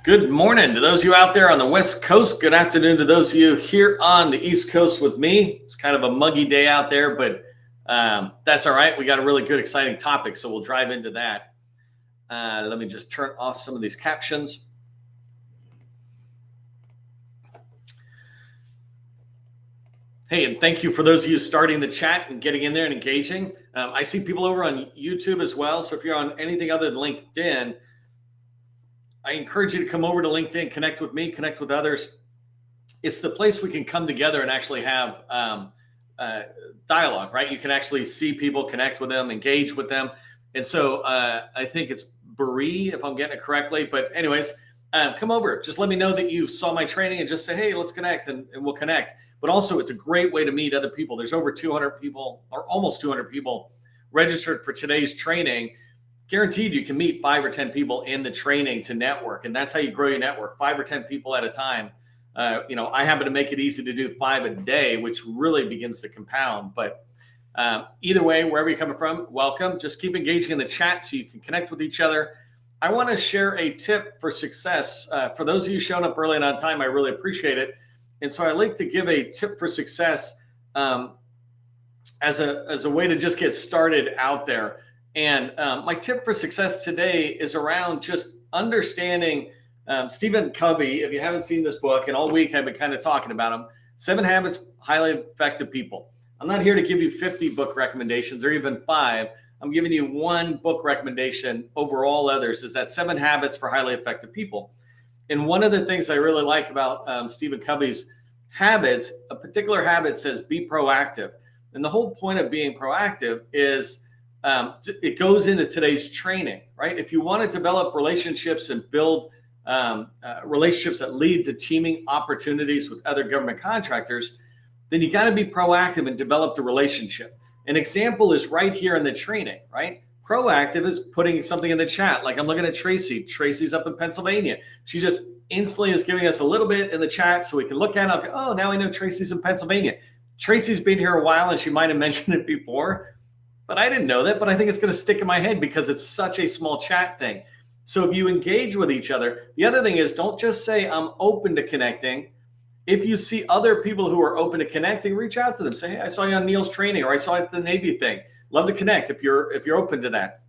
Good morning to those of you out there on the West Coast. Good afternoon to those of you here on the East Coast with me. It's kind of a muggy day out there, but that's all right. We got a really good, exciting topic, so we'll drive into that. Let me just turn off some of these captions. Hey, and thank you for those of you starting the chat and getting in there and engaging. I see people over on YouTube as well, so if you're on anything other than LinkedIn, I encourage you to come over to LinkedIn, connect with me, connect with others. It's the place we can come together and actually have dialogue, right? You can actually see people, connect with them, engage with them. And so I think it's 𝗏𝗡, if I'm getting it correctly. But anyways, come over. Just let me know that you saw my training and just say, hey, let's connect, and we'll connect. But also, it's a great way to meet other people. There's over 200 people, or almost 200 people registered for today's training. Guaranteed you can meet 5 or 10 people in the training to network, and that's how you grow your network, 5 or 10 people at a time. I happen to make it easy to do 5 a day, which really begins to compound. But either way, wherever you're coming from, welcome. Just keep engaging in the chat so you can connect with each other. I want to share a tip for success. For those of you showing up early and on time, I really appreciate it. And so I like to give a tip for success as a way to just get started out there. And my tip for success today is around just understanding Stephen Covey. If you haven't seen this book, and all week I've been kind of talking about him, 7 Habits of Highly Effective People. I'm not here to give you 50 book recommendations or even 5. I'm giving you one book recommendation over all others, is that 7 Habits for Highly Effective People. And one of the things I really like about Stephen Covey's habits, a particular habit says be proactive. And the whole point of being proactive is it goes into today's training, right? If you want to develop relationships and build relationships that lead to teaming opportunities with other government contractors, then you got to be proactive and develop the relationship. An example is right here in the training, right? Proactive is putting something in the chat. Like I'm looking at Tracy. Tracy's up in Pennsylvania. She just instantly is giving us a little bit in the chat so we can look at it. Oh, now I know Tracy's in Pennsylvania. Tracy's been here a while and she might have mentioned it before. But I didn't know that, but I think it's going to stick in my head because it's such a small chat thing. So if you engage with each other, the other thing is don't just say, I'm open to connecting. If you see other people who are open to connecting, reach out to them. Say, hey, I saw you on Neil's training, or I saw you at the Navy thing. Love to connect if you're open to that.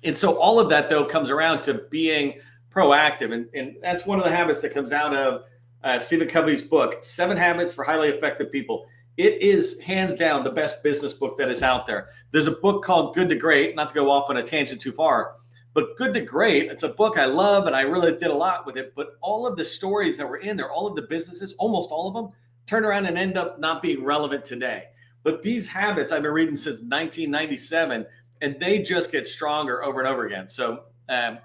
And so all of that, though, comes around to being proactive. And that's one of the habits that comes out of Stephen Covey's book, 7 Habits for Highly Effective People. It is hands down the best business book that is out there. There's a book called Good to Great, not to go off on a tangent too far, but Good to Great, it's a book I love and I really did a lot with it. But all of the stories that were in there, all of the businesses, almost all of them, turn around and end up not being relevant today. But these habits I've been reading since 1997, and they just get stronger over and over again. So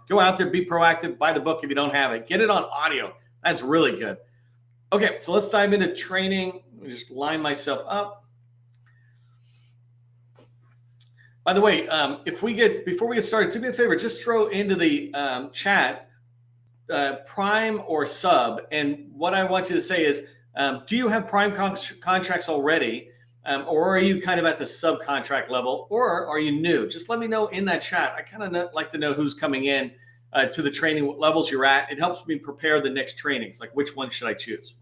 go out there, be proactive, buy the book if you don't have it. Get it on audio. That's really good. Okay, so let's dive into training. Let me just line myself up. By the way, before we get started, do me a favor, just throw into the chat prime or sub. And what I want you to say is, do you have prime contracts already? Or are you kind of at the subcontract level, or are you new? Just let me know in that chat. I kind of like to know who's coming in to the training, what levels you're at. It helps me prepare the next trainings, like which one should I choose?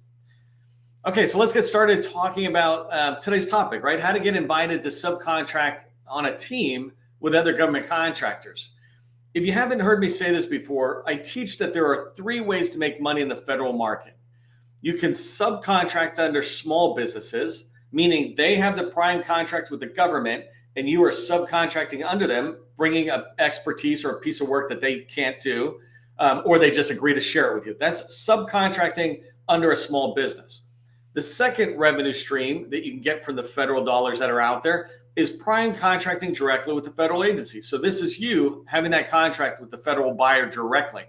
Okay, so let's get started talking about today's topic, right? How to get invited to subcontract on a team with other government contractors. If you haven't heard me say this before, I teach that there are 3 ways to make money in the federal market. You can subcontract under small businesses, meaning they have the prime contract with the government and you are subcontracting under them, bringing up expertise or a piece of work that they can't do, or they just agree to share it with you. That's subcontracting under a small business. The second revenue stream that you can get from the federal dollars that are out there is prime contracting directly with the federal agency. So this is you having that contract with the federal buyer directly.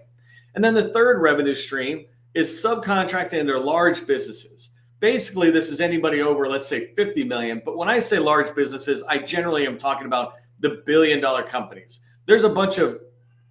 And then the third revenue stream is subcontracting under large businesses. Basically, this is anybody over, let's say, 50 million. But when I say large businesses, I generally am talking about the billion-dollar companies. There's a bunch of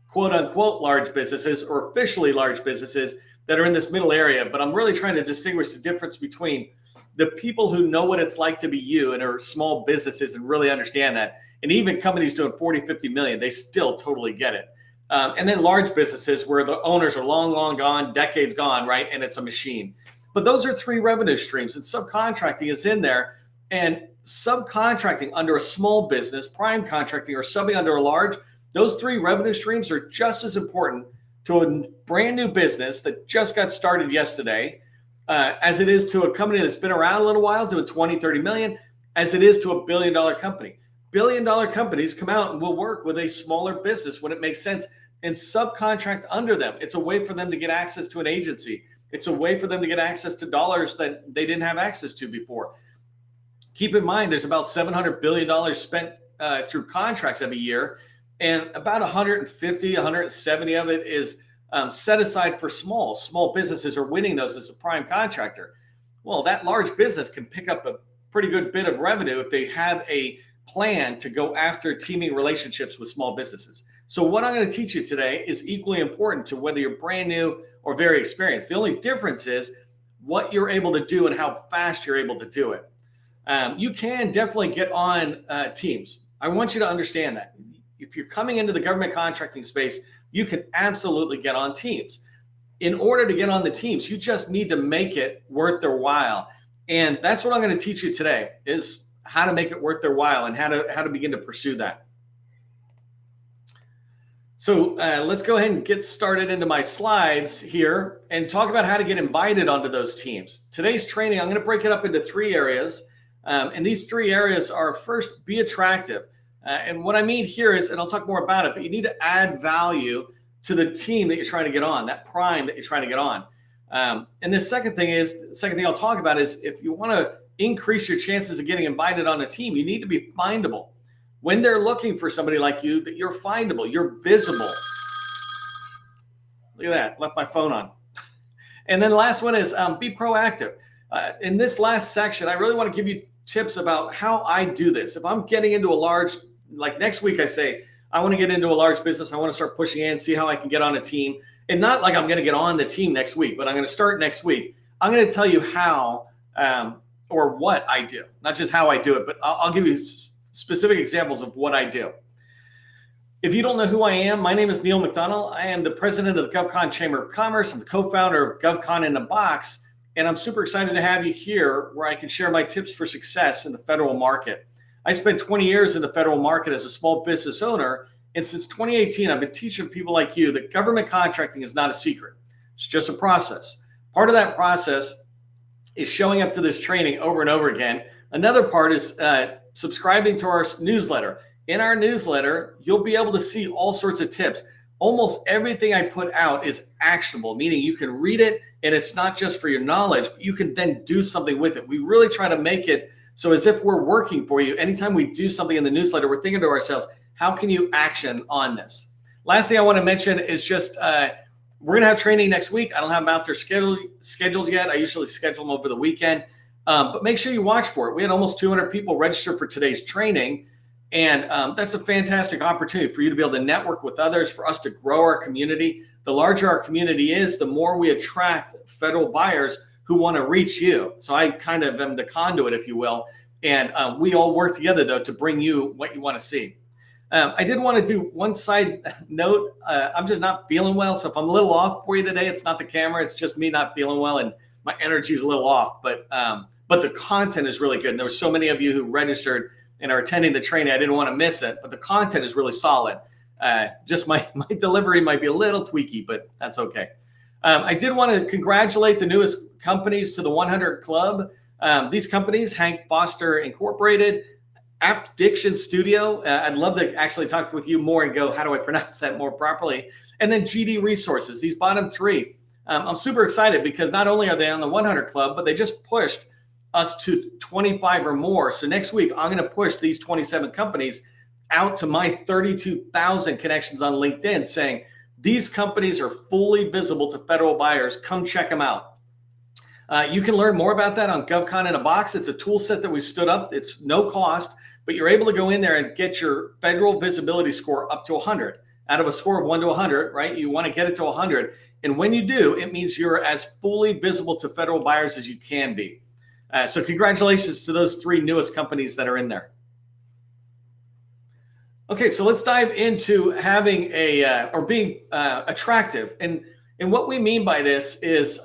quote unquote large businesses or officially large businesses that are in this middle area, but I'm really trying to distinguish the difference between the people who know what it's like to be you and are small businesses and really understand that. And even companies doing 40, 50 million, they still totally get it. And then large businesses where the owners are long, long gone, decades gone, right? And it's a machine. But those are three revenue streams, and subcontracting is in there. And subcontracting under a small business, prime contracting, or subbing under a large, those three revenue streams are just as important to a brand new business that just got started yesterday, as it is to a company that's been around a little while, to a 20, 30 million, as it is to a $1 billion company. $1 billion companies come out and will work with a smaller business when it makes sense and subcontract under them. It's a way for them to get access to an agency. It's a way for them to get access to dollars that they didn't have access to before. Keep in mind, there's about $700 billion spent through contracts every year, and about 150, 170 of it is set aside for small businesses are winning those as a prime contractor. Well, that large business can pick up a pretty good bit of revenue if they have a plan to go after teaming relationships with small businesses. So what I'm going to teach you today is equally important to whether you're brand new or very experienced. The only difference is what you're able to do and how fast you're able to do it. You can definitely get on teams. I want you to understand that. If you're coming into the government contracting space, you can absolutely get on teams. In order to get on the teams, you just need to make it worth their while. And that's what I'm going to teach you today, is how to make it worth their while and how to begin to pursue that. So let's go ahead and get started into my slides here and talk about how to get invited onto those teams. Today's training, I'm going to break it up into three areas. And these three areas are, first, be attractive. And what I mean here is, and I'll talk more about it, but you need to add value to the team that you're trying to get on, that prime that you're trying to get on. And the second thing I'll talk about is, if you want to increase your chances of getting invited on a team, you need to be findable. When they're looking for somebody like you, that you're findable, you're visible. Look at that, left my phone on. And then the last one is be proactive. In this last section, I really want to give you tips about how I do this. If I'm getting into a large, like next week, I say, I want to get into a large business. I want to start pushing in, see how I can get on a team. And not like I'm going to get on the team next week, but I'm going to start next week. I'm going to tell you how or what I do, not just how I do it, but I'll give you specific examples of what I do. If you don't know who I am, my name is Neil McDonald. I am the president of the GovCon Chamber of Commerce. I'm the co-founder of GovCon in a Box, and I'm super excited to have you here where I can share my tips for success in the federal market. I spent 20 years in the federal market as a small business owner, and since 2018, I've been teaching people like you that government contracting is not a secret. It's just a process. Part of that process is showing up to this training over and over again. Another part is subscribing to our newsletter. In our newsletter, you'll be able to see all sorts of tips. Almost everything I put out is actionable, meaning you can read it and it's not just for your knowledge, but you can then do something with it. We really try to make it so as if we're working for you. Anytime we do something in the newsletter, we're thinking to ourselves, how can you action on this? Last thing I want to mention is just we're going to have training next week. I don't have them out there scheduled yet. I usually schedule them over the weekend. But make sure you watch for it. We had almost 200 people register for today's training. And that's a fantastic opportunity for you to be able to network with others, for us to grow our community. The larger our community is, the more we attract federal buyers who want to reach you. So I kind of am the conduit, if you will. And we all work together, though, to bring you what you want to see. I did want to do one side note. I'm just not feeling well. So if I'm a little off for you today, it's not the camera. It's just me not feeling well. And my energy is a little off. But the content is really good. And there were so many of you who registered and are attending the training. I didn't want to miss it. But the content is really solid. Just my delivery might be a little tweaky, but that's okay. I did want to congratulate the newest companies to the 100 Club. These companies, Hank Foster Incorporated, Apt Diction Studio. I'd love to actually talk with you more and go, how do I pronounce that more properly? And then GD Resources, these bottom three. I'm super excited because not only are they on the 100 Club, but they just pushed us to 25 or more. So next week, I'm going to push these 27 companies out to my 32,000 connections on LinkedIn saying, these companies are fully visible to federal buyers. Come check them out. You can learn more about that on GovCon in a Box. It's a tool set that we stood up. It's no cost, but you're able to go in there and get your federal visibility score up to 100. Out of a score of 1 to 100, right? You want to get it to 100. And when you do, it means you're as fully visible to federal buyers as you can be. So congratulations to those three newest companies that are in there. Okay, so let's dive into having or being attractive. And what we mean by this is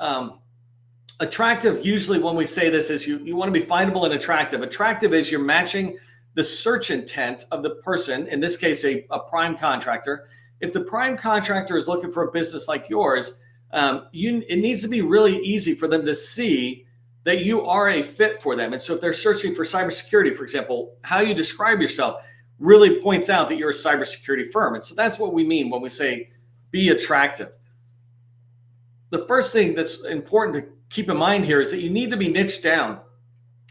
attractive. Usually when we say this is you want to be findable and attractive. Attractive is you're matching the search intent of the person, in this case, a prime contractor. If the prime contractor is looking for a business like yours, it needs to be really easy for them to see that you are a fit for them. And so if they're searching for cybersecurity, for example, how you describe yourself really points out that you're a cybersecurity firm. And so that's what we mean when we say be attractive. The first thing that's important to keep in mind here is that you need to be niched down,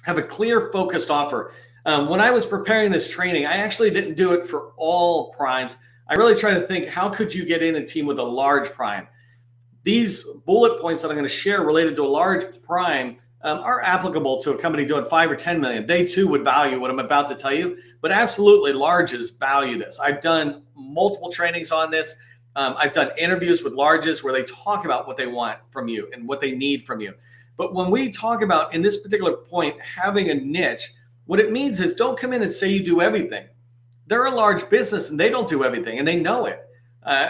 have a clear, focused offer. When I was preparing this training, I actually didn't do it for all primes. I really tried to think, how could you get in a team with a large prime? These bullet points that I'm going to share related to a large prime are applicable to a company doing 5 or 10 million. They too would value what I'm about to tell you, but absolutely larges value this. I've done multiple trainings on this. I've done interviews with larges where they talk about what they want from you and what they need from you. But when we talk about, in this particular point, having a niche, what it means is don't come in and say you do everything. They're a large business and they don't do everything, and they know it.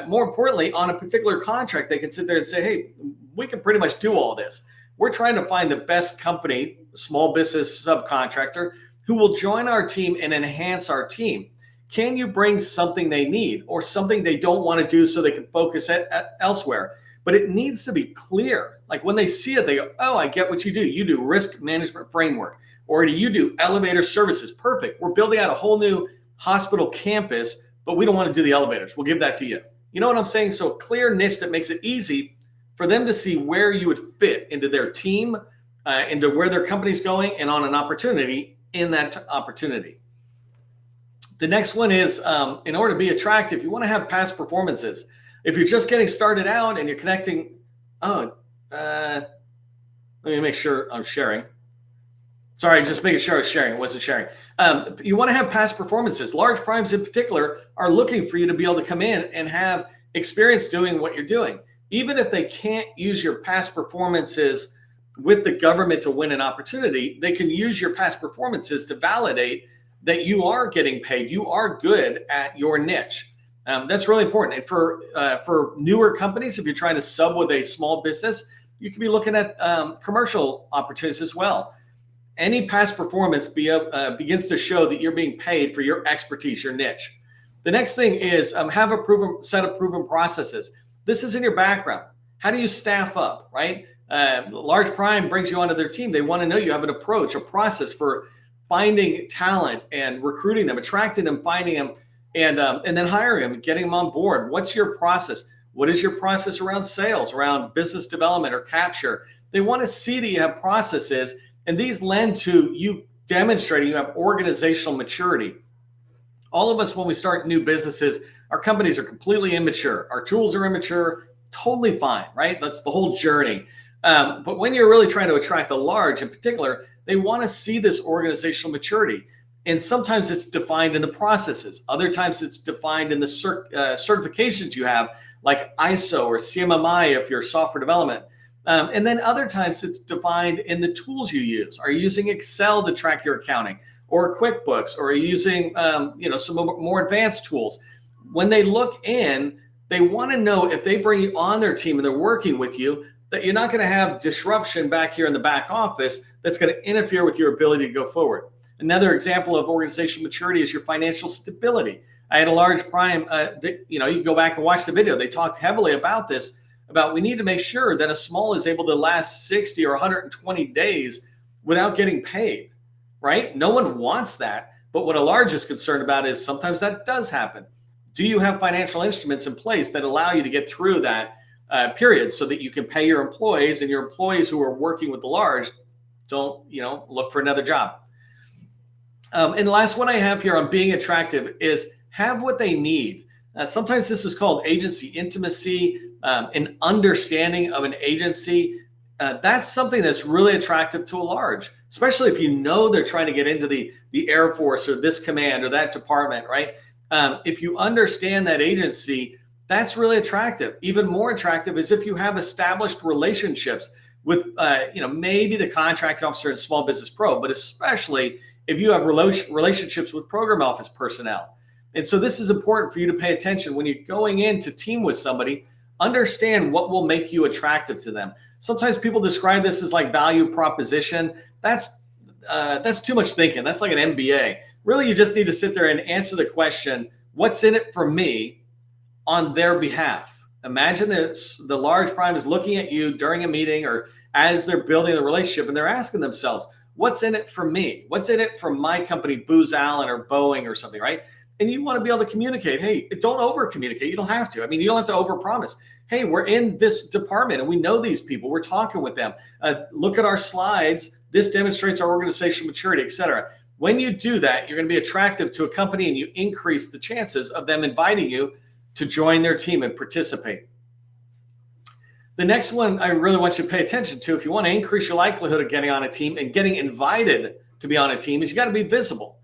More importantly, on a particular contract, they can sit there and say, hey, we can pretty much do all this. We're trying to find the best company, small business subcontractor, who will join our team and enhance our team. Can you bring something they need or something they don't want to do so they can focus elsewhere? But it needs to be clear. Like when they see it, they go, oh, I get what you do. You do risk management framework, or you do elevator services. Perfect. We're building out a whole new hospital campus, but we don't want to do the elevators. We'll give that to you. You know what I'm saying? So a clear niche that makes it easy for them to see where you would fit into their team, into where their company's going, and on an opportunity in that opportunity. The next one is, in order to be attractive, you want to have past performances. If you're just getting started out and you're connecting, let me make sure I'm sharing. Sorry, just making sure I was sharing. It wasn't sharing. You want to have past performances. Large primes in particular are looking for you to be able to come in and have experience doing what you're doing. Even if they can't use your past performances with the government to win an opportunity, they can use your past performances to validate that you are getting paid. You are good at your niche. That's really important. And for newer companies, if you're trying to sub with a small business, you can be looking at commercial opportunities as well. Any past performance begins to show that you're being paid for your expertise, your niche. The next thing is have a proven set of proven processes. This is in your background. How do you staff up, right? Large prime brings you onto their team. They want to know you have an approach, a process for finding talent and recruiting them, attracting them, finding them, and then hiring them, getting them on board. What's your process? What is your process around sales, around business development or capture? They want to see that you have processes, and these lend to you demonstrating you have organizational maturity. All of us, when we start new businesses, our companies are completely immature. Our tools are immature, totally fine, right? That's the whole journey. But when you're really trying to attract a large in particular, they want to see this organizational maturity. And sometimes it's defined in the processes. Other times it's defined in the certifications you have, like ISO or CMMI if you're software development. And then other times it's defined in the tools you use. Are you using Excel to track your accounting, or QuickBooks, or are you using some more advanced tools? When they look in, they want to know if they bring you on their team and they're working with you, that you're not going to have disruption back here in the back office that's going to interfere with your ability to go forward. Another example of organizational maturity is your financial stability. I had a large prime, you can go back and watch the video. They talked heavily about this, about we need to make sure that a small is able to last 60 or 120 days without getting paid, right? No one wants that. But what a large is concerned about is sometimes that does happen. Do you have financial instruments in place that allow you to get through that period so that you can pay your employees, and your employees who are working with the large don't, look for another job? And the last one I have here on being attractive is have what they need. Sometimes this is called agency intimacy, an understanding of an agency. That's something that's really attractive to a large, especially if you know they're trying to get into the Air Force or this command or that department, right? If you understand that agency, that's really attractive. Even more attractive is if you have established relationships with, maybe the contracting officer in Small Business Pro, but especially if you have relationships with program office personnel. And so this is important for you to pay attention when you're going in to team with somebody. Understand what will make you attractive to them. Sometimes people describe this as like value proposition. That's too much thinking. That's like an MBA. Really, you just need to sit there and answer the question, what's in it for me on their behalf? Imagine that the large prime is looking at you during a meeting or as they're building the relationship, and they're asking themselves, what's in it for me? What's in it for my company, Booz Allen or Boeing or something, right? And you want to be able to communicate. Hey, don't over communicate. You don't have to. I mean, you don't have to over promise. Hey, we're in this department and we know these people. We're talking with them. Look at our slides. This demonstrates our organizational maturity, et cetera. When you do that, you're going to be attractive to a company and you increase the chances of them inviting you to join their team and participate. The next one I really want you to pay attention to, if you want to increase your likelihood of getting on a team and getting invited to be on a team, is you got to be visible,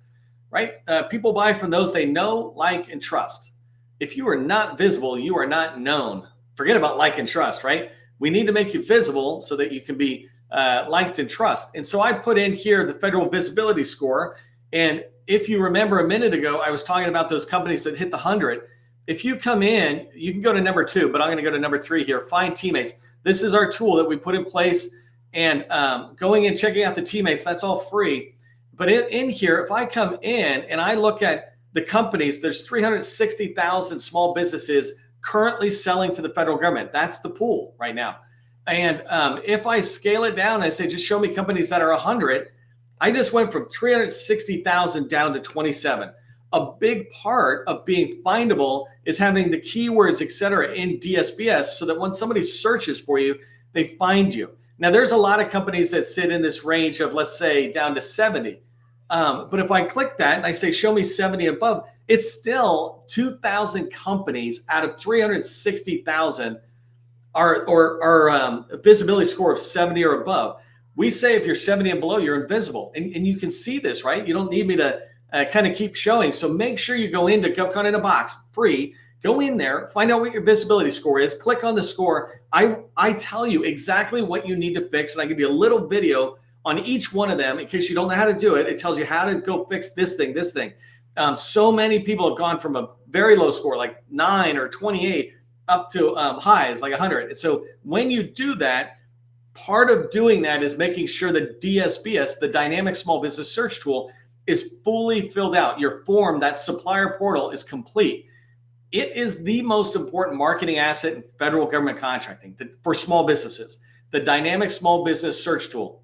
right? People buy from those they know, like, and trust. If you are not visible, you are not known. Forget about like and trust, right? We need to make you visible so that you can be liked and trust. And so I put in here the federal visibility score. And if you remember a minute ago, I was talking about those companies that hit the 100. If you come in, you can go to number 2, but I'm going to go to number 3 here. Find teammates. This is our tool that we put in place, and going and checking out the teammates, that's all free. But in here, if I come in and I look at the companies, there's 360,000 small businesses currently selling to the federal government. That's the pool right now. And if I scale it down, I say, just show me companies that are 100. I just went from 360,000 down to 27. A big part of being findable is having the keywords, et cetera, in DSBS so that when somebody searches for you, they find you. Now, there's a lot of companies that sit in this range of, let's say, down to 70. But if I click that and I say, show me 70 above, it's still 2,000 companies out of 360,000 are visibility score of 70 or above. We say if you're 70 and below, you're invisible. And you can see this, right? You don't need me to kind of keep showing. So make sure you go into GovCon in a Box, free. Go in there, find out what your visibility score is, click on the score. I tell you exactly what you need to fix, and I give you a little video on each one of them in case you don't know how to do it. It tells you how to go fix this thing, this thing. So many people have gone from a very low score, like 9 or 28, up to highs like 100. And so when you do that, part of doing that is making sure that DSBS, the Dynamic Small Business Search Tool, is fully filled out. Your form, that supplier portal, is complete. It is the most important marketing asset in federal government contracting for small businesses. The Dynamic Small Business Search Tool.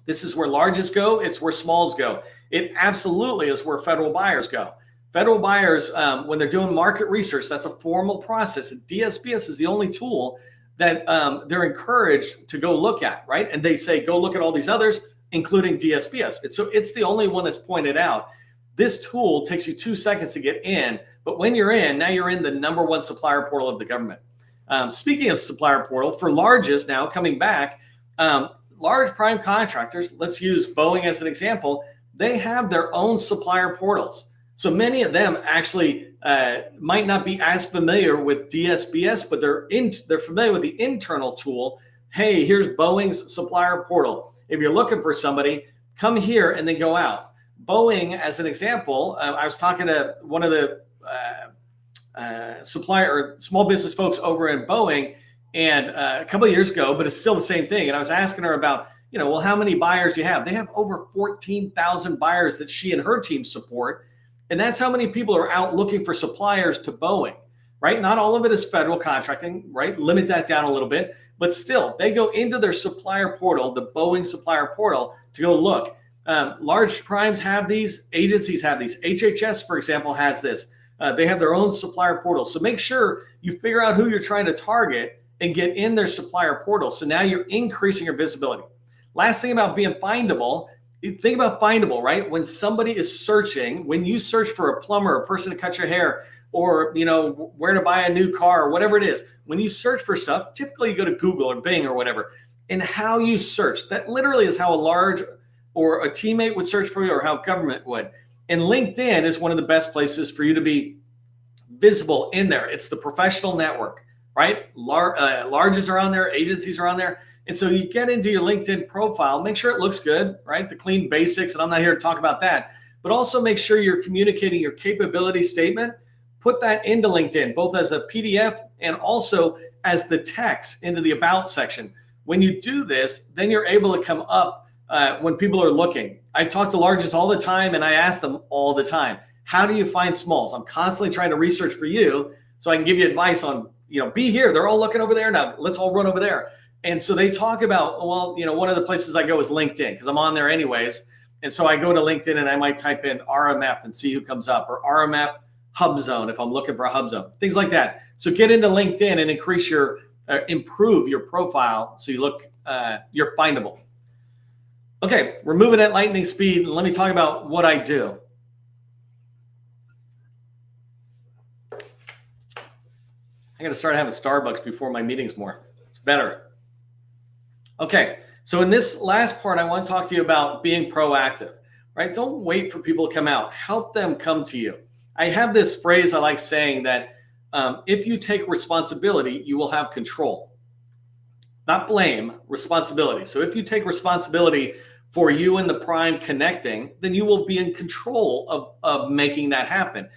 This is where larges go. It's where smalls go. It absolutely is where federal buyers go. Federal buyers, when they're doing market research, that's a formal process. And DSBS is the only tool that they're encouraged to go look at, right? And they say, go look at all these others, including DSBS. And so it's the only one that's pointed out. This tool takes you 2 seconds to get in, but when you're in, now you're in the #1 supplier portal of the government. Speaking of supplier portal, for larges now coming back, large prime contractors, let's use Boeing as an example, they have their own supplier portals. So many of them actually might not be as familiar with DSBS, but they're familiar with the internal tool. Hey, here's Boeing's supplier portal. If you're looking for somebody, come here and then go out. Boeing, as an example, I was talking to one of the supplier or small business folks over in Boeing, and a couple of years ago, but it's still the same thing. And I was asking her about, well, how many buyers do you have? They have over 14,000 buyers that she and her team support. And that's how many people are out looking for suppliers to Boeing, right? Not all of it is federal contracting, right? Limit that down a little bit. But still, they go into their supplier portal, the Boeing supplier portal, to go look. Large primes have these, agencies have these. HHS, for example, has this. They have their own supplier portal. So make sure you figure out who you're trying to target and get in their supplier portal. So now you're increasing your visibility. Last thing about being findable, think about findable, right? When somebody is searching, when you search for a plumber, a person to cut your hair, or where to buy a new car, or whatever it is, when you search for stuff, typically you go to Google or Bing or whatever. And how you search, that literally is how a large or a teammate would search for you, or how government would. And LinkedIn is one of the best places for you to be visible in there. It's the professional network, right? Larges are on there, agencies are on there. And so you get into your LinkedIn profile, make sure it looks good, right? The clean basics, and I'm not here to talk about that. but also make sure you're communicating your capability statement. Put that into LinkedIn, both as a PDF and also as the text into the About section. When you do this, then you're able to come up when people are looking. I talk to larges all the time, and I ask them all the time, how do you find smalls? I'm constantly trying to research for you so I can give you advice on, be here. They're all looking over there now. Let's all run over there. And so they talk about, well, one of the places I go is LinkedIn because I'm on there anyways. And so I go to LinkedIn and I might type in RMF and see who comes up, or RMF hub zone if I'm looking for a hub zone, things like that. So get into LinkedIn and increase your, improve your profile so you look, you're findable. Okay, we're moving at lightning speed. Let me talk about what I do. I got to start having Starbucks before my meetings more. It's better. Okay, so in this last part, I want to talk to you about being proactive, right? Don't wait for people to come out. Help them come to you. I have this phrase I like saying that if you take responsibility, you will have control. Not blame, responsibility. So if you take responsibility for you and the prime connecting, then you will be in control of making that happen.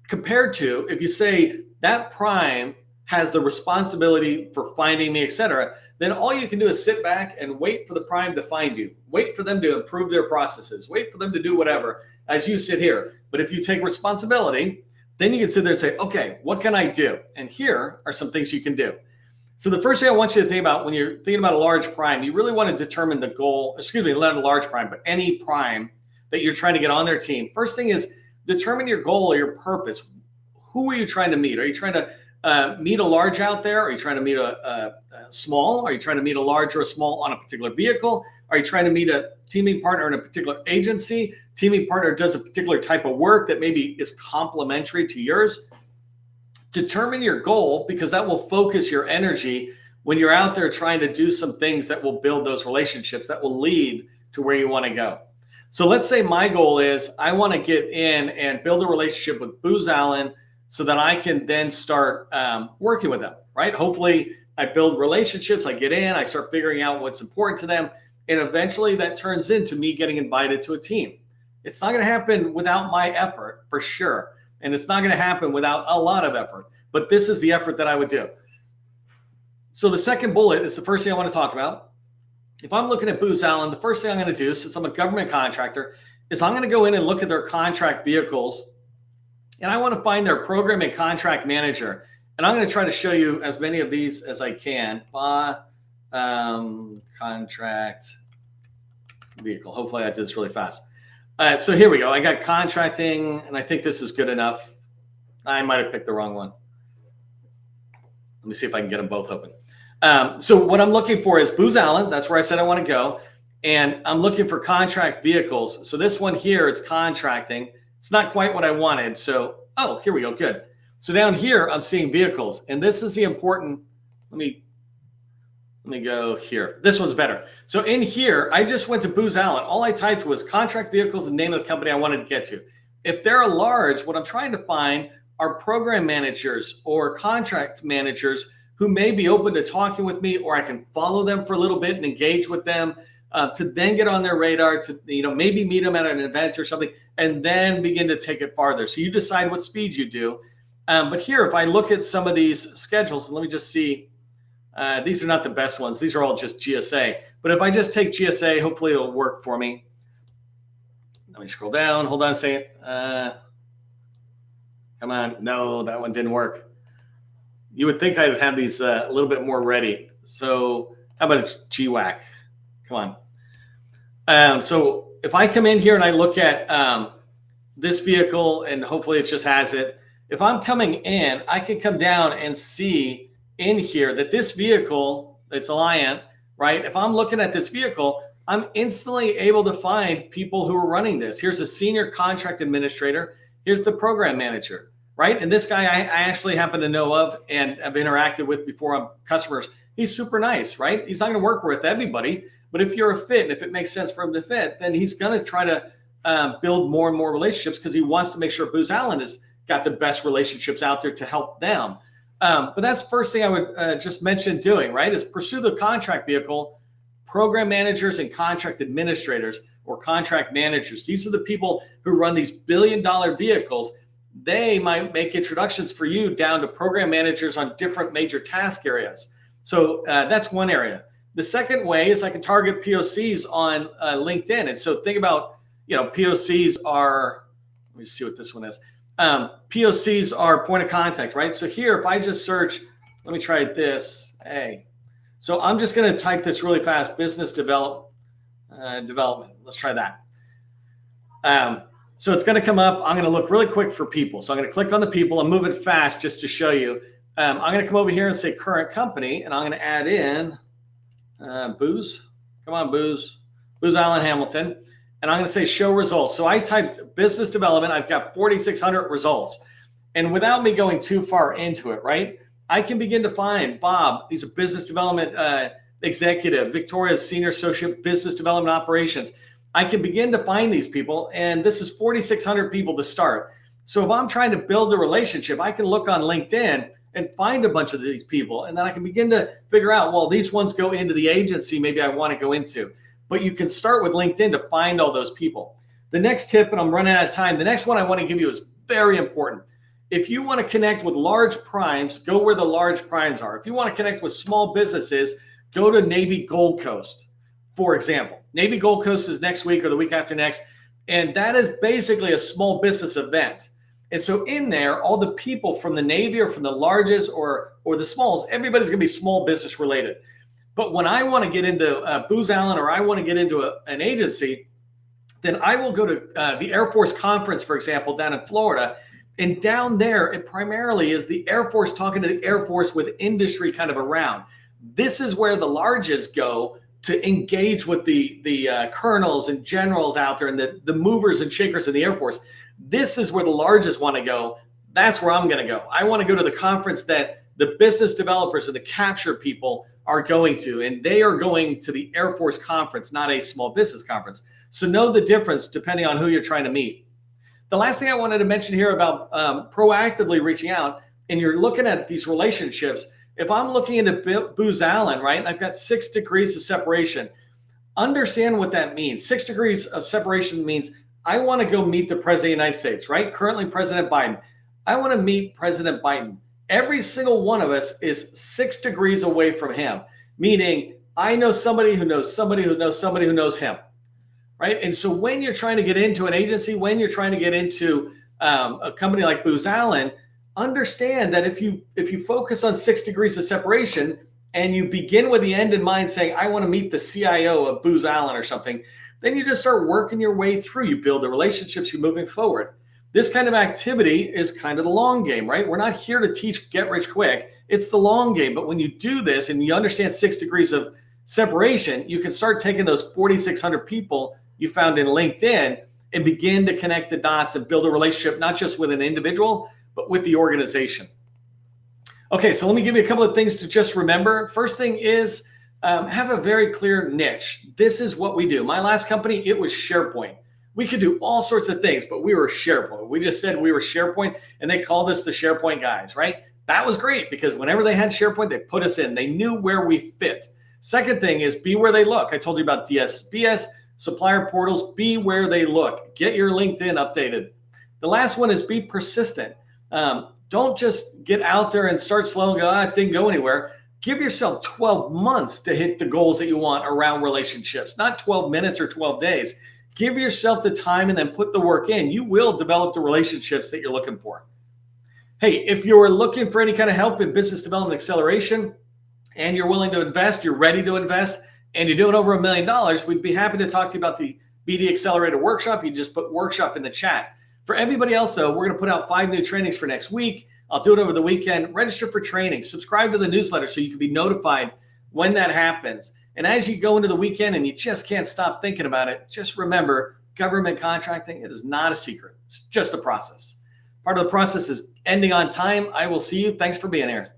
Compared to if you say that prime has the responsibility for finding me, etc., then all you can do is sit back and wait for the prime to find you. Wait for them to improve their processes. Wait for them to do whatever as you sit here. But if you take responsibility, then you can sit there and say, okay, what can I do? And here are some things you can do. So the first thing I want you to think about when you're thinking about a large prime, you really want to determine the goal, not a large prime, but any prime that you're trying to get on their team. First thing is determine your goal or your purpose. Who are you trying to meet? Are you trying to meet a large out there? Are you trying to meet a small? Are you trying to meet a large or a small on a particular vehicle? Are you trying to meet a teaming partner in a particular agency? Teaming partner does a particular type of work that maybe is complementary to yours. Determine your goal, because that will focus your energy when you're out there trying to do some things that will build those relationships that will lead to where you want to go. So let's say my goal is I want to get in and build a relationship with Booz Allen so that I can then start working with them, right? Hopefully I build relationships, I get in, I start figuring out what's important to them, and eventually that turns into me getting invited to a team. It's not going to happen without my effort, for sure. And it's not going to happen without a lot of effort, but this is the effort that I would do. So the second bullet is the first thing I want to talk about. If I'm looking at Booz Allen, the first thing I'm going to do, since I'm a government contractor, is I'm going to go in and look at their contract vehicles, and I want to find their program and contract manager. And I'm going to try to show you as many of these as I can. Contract vehicle. Hopefully I did this really fast. So here we go. I got contracting, and I think this is good enough. I might have picked the wrong one. Let me see if I can get them both open. So what I'm looking for is Booz Allen. That's where I said I want to go. And I'm looking for contract vehicles. So this one here, it's contracting. It's not quite what I wanted. So, oh, here we go. Good. So down here, I'm seeing vehicles. And this is the important, let me go here. This one's better. So in here, I just went to Booz Allen. All I typed was contract vehicles and name of the company I wanted to get to. If they're a large, what I'm trying to find are program managers or contract managers who may be open to talking with me, or I can follow them for a little bit and engage with them to then get on their radar to, maybe meet them at an event or something, and then begin to take it farther. So you decide what speed you do. But here, if I look at some of these schedules, let me just see. These are not the best ones. These are all just GSA. But if I just take GSA, hopefully it'll work for me. Let me scroll down. Hold on a second. Come on. No, that one didn't work. You would think I'd have these a little bit more ready. So how about a GWAC? Come on. So if I come in here and I look at this vehicle, and hopefully it just has it. If I'm coming in, I can come down and see in here that this vehicle, it's Alliant, right? If I'm looking at this vehicle, I'm instantly able to find people who are running this. Here's a senior contract administrator. Here's the program manager, right? And this guy I actually happen to know of and have interacted with before on customers. He's super nice, right? He's not going to work with everybody, but if you're a fit and if it makes sense for him to fit, then he's going to try to build more and more relationships because he wants to make sure Booz Allen has got the best relationships out there to help them. But that's the first thing I would just mention doing, right, is pursue the contract vehicle, program managers and contract administrators. or contract managers. These are the people who run these billion-dollar vehicles. They might make introductions for you down to program managers on different major task areas. So that's one area. The second way is I can target POCs on LinkedIn. And so think about, POCs are, let me see what this one is. POCs are point of contact, right? So here, if I just search, let me try this. Hey, so I'm just going to type this really fast, business development. Let's try that. So it's going to come up. I'm going to look really quick for people. So I'm going to click on the people. I'm moving fast just to show you. I'm going to come over here and say current company, and I'm going to add in Booz. Come on, Booz Allen Hamilton. And I'm going to say show results. So I typed business development. I've got 4,600 results. And without me going too far into it, right, I can begin to find Bob. He's a business development executive. Victoria's senior associate business development operations. I can begin to find these people, and this is 4,600 people to start. So if I'm trying to build a relationship, I can look on LinkedIn and find a bunch of these people, and then I can begin to figure out, well, these ones go into the agency maybe I want to go into. But you can start with LinkedIn to find all those people. The next tip, and I'm running out of time, the next one I want to give you is very important. If you want to connect with large primes, go where the large primes are. If you want to connect with small businesses, go to Navy Gold Coast, for example. Navy Gold Coast is next week or the week after next, and that is basically a small business event. And so in there, all the people from the Navy or from the larges or the smalls, everybody's going to be small business related. But when I want to get into Booz Allen or I want to get into an agency, then I will go to the Air Force conference, for example, down in Florida. And down there, it primarily is the Air Force talking to the Air Force with industry kind of around. This is where the larges go to engage with the colonels and generals out there and the movers and shakers in the Air Force. This is where the larges want to go. That's where I'm going to go. I want to go to the conference that the business developers and the capture people are going to, and they are going to the Air Force conference, not a small business conference. So know the difference depending on who you're trying to meet. The last thing I wanted to mention here about proactively reaching out, and you're looking at these relationships. If I'm looking into Booz Allen, right, I've got 6 degrees of separation. Understand what that means. 6 degrees of separation means I want to go meet the President of the United States, right? Currently President Biden. I want to meet President Biden. Every single one of us is 6 degrees away from him, meaning I know somebody who knows somebody who knows somebody who knows him, right? And so when you're trying to get into an agency, when you're trying to get into a company like Booz Allen, understand that if you focus on 6 degrees of separation and you begin with the end in mind saying, I want to meet the CIO of Booz Allen or something, then you just start working your way through. You build the relationships, you're moving forward. This kind of activity is kind of the long game, right? We're not here to teach get rich quick. It's the long game. But when you do this and you understand 6 degrees of separation, you can start taking those 4,600 people you found in LinkedIn and begin to connect the dots and build a relationship, not just with an individual, but with the organization. Okay, so let me give you a couple of things to just remember. First thing is have a very clear niche. This is what we do. My last company, it was SharePoint. We could do all sorts of things, but we were SharePoint. We just said we were SharePoint, and they called us the SharePoint guys, right? That was great because whenever they had SharePoint, they put us in. They knew where we fit. Second thing is be where they look. I told you about DSBS, supplier portals, be where they look. Get your LinkedIn updated. The last one is be persistent. Don't just get out there and start slow and go, it didn't go anywhere. Give yourself 12 months to hit the goals that you want around relationships, not 12 minutes or 12 days. Give yourself the time and then put the work in. You will develop the relationships that you're looking for. Hey, if you're looking for any kind of help in business development acceleration and you're willing to invest, you're ready to invest, and you're doing over $1 million, we'd be happy to talk to you about the BD Accelerator Workshop. You just put workshop in the chat. For everybody else, though, we're going to put out 5 new trainings for next week. I'll do it over the weekend. Register for training. Subscribe to the newsletter so you can be notified when that happens. And as you go into the weekend and you just can't stop thinking about it, just remember, government contracting, it is not a secret. It's just a process. Part of the process is ending on time. I will see you. Thanks for being here.